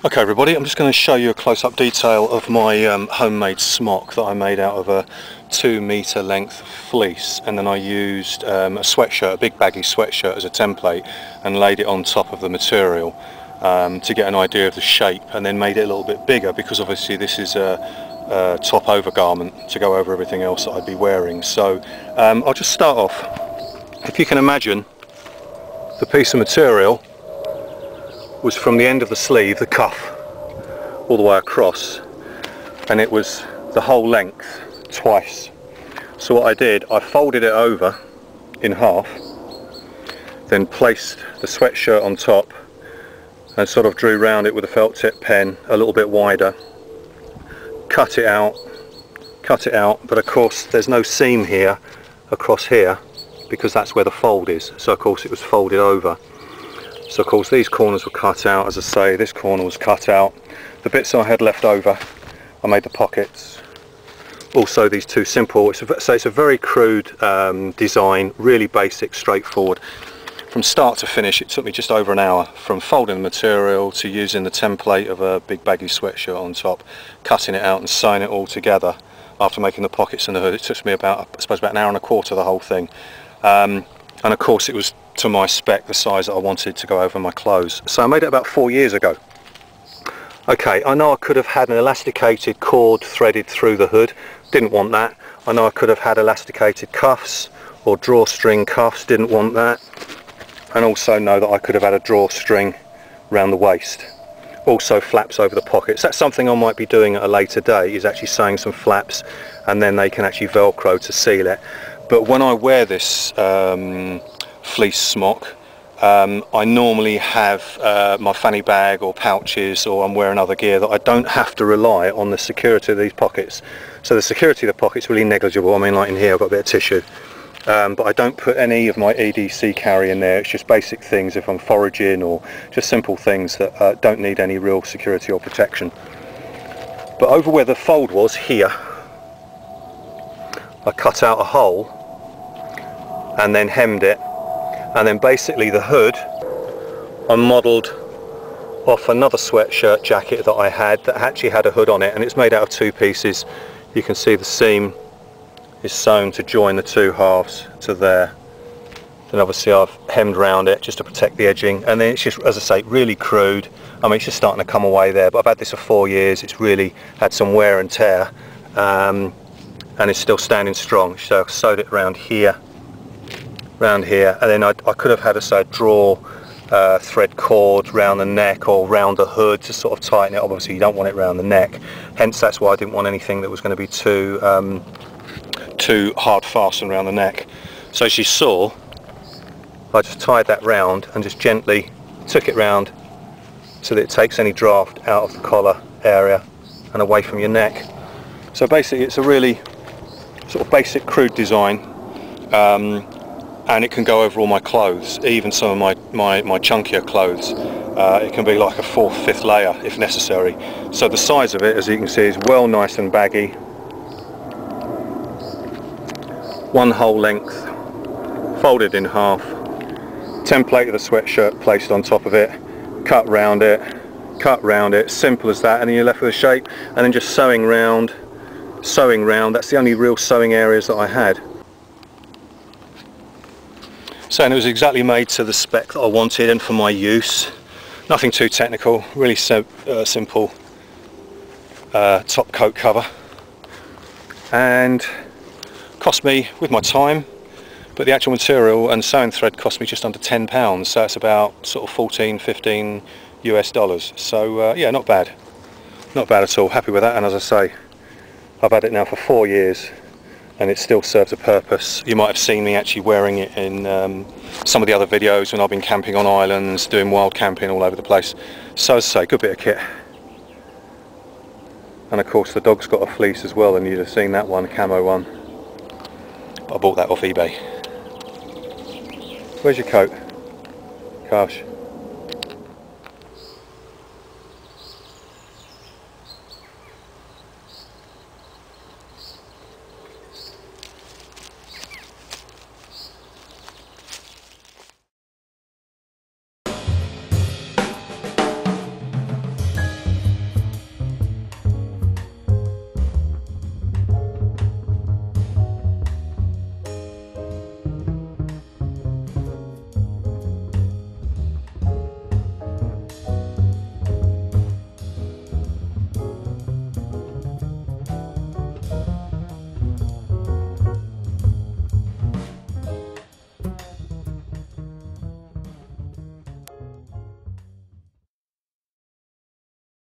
Okay everybody, I'm just going to show you a close-up detail of my homemade smock that I made out of a 2 meter length fleece, and then I used a sweatshirt, a big baggy sweatshirt as a template, and laid it on top of the material to get an idea of the shape, and then made it a little bit bigger because obviously this is a top over garment to go over everything else that I'd be wearing. So I'll just start off. If you can imagine, the piece of material was from the end of the sleeve, the cuff, all the way across, and it was the whole length twice. So what I did, I folded it over in half, then placed the sweatshirt on top and sort of drew round it with a felt tip pen a little bit wider, cut it out, but of course there's no seam here across here because that's where the fold is, so of course it was folded over. So of course these corners were cut out, as I say, this corner was cut out. The bits I had left over, I made the pockets. Also these two simple, so it's a very crude design, really basic, straightforward. From start to finish it took me just over an hour, from folding the material to using the template of a big baggy sweatshirt on top, cutting it out and sewing it all together after making the pockets and the hood. It took me about, I suppose, about an hour and a quarter, the whole thing. And of course it was to my spec, the size that I wanted to go over my clothes. So I made it about 4 years ago. Okay, I know I could have had an elasticated cord threaded through the hood, didn't want that. I know I could have had elasticated cuffs or drawstring cuffs, didn't want that. And also know that I could have had a drawstring around the waist. Also flaps over the pockets. That's something I might be doing at a later date, is actually sewing some flaps and then they can actually velcro to seal it. But when I wear this fleece smock, I normally have my fanny bag or pouches, or I'm wearing other gear that I don't have to rely on the security of these pockets. So the security of the pocket's really negligible. I mean, like in here I've got a bit of tissue, but I don't put any of my EDC carry in there. It's just basic things if I'm foraging, or just simple things that don't need any real security or protection. But over where the fold was here, I cut out a hole and then hemmed it, and then basically the hood I modelled off another sweatshirt jacket that I had that actually had a hood on it, and it's made out of 2 pieces. You can see the seam is sewn to join the 2 halves to there. Then obviously I've hemmed around it just to protect the edging, and then it's just, as I say, really crude. I mean, it's just starting to come away there, but I've had this for 4 years. It's really had some wear and tear, and it's still standing strong. So I sewed it around here, and then I could have had a draw thread cord round the neck or round the hood to sort of tighten it. Obviously you don't want it round the neck, hence that's why I didn't want anything that was going to be too hard fastened around the neck. So as you saw, I just tied that round and just gently took it round so that it takes any draft out of the collar area and away from your neck. So basically it's a really sort of basic, crude design, and it can go over all my clothes, even some of my chunkier clothes. It can be like a 4th, 5th layer if necessary. So the size of it, as you can see, is well nice and baggy. 1 whole length, folded in half, template of the sweatshirt placed on top of it, cut round it, simple as that, and then you're left with a shape, and then just sewing round. That's the only real sewing areas that I had. So, and it was exactly made to the spec that I wanted and for my use. Nothing too technical, really simple top coat cover, and cost me, with my time, but the actual material and sewing thread cost me just under £10, so it's about sort of 14, 15 US dollars. So yeah, not bad at all. Happy with that, and as I say, I've had it now for 4 years and it still serves a purpose. You might have seen me actually wearing it in some of the other videos when I've been camping on islands, doing wild camping all over the place. So as I say, good bit of kit. And of course the dog's got a fleece as well, and you'd have seen that one, a camo one. But I bought that off eBay. Where's your coat? Gosh.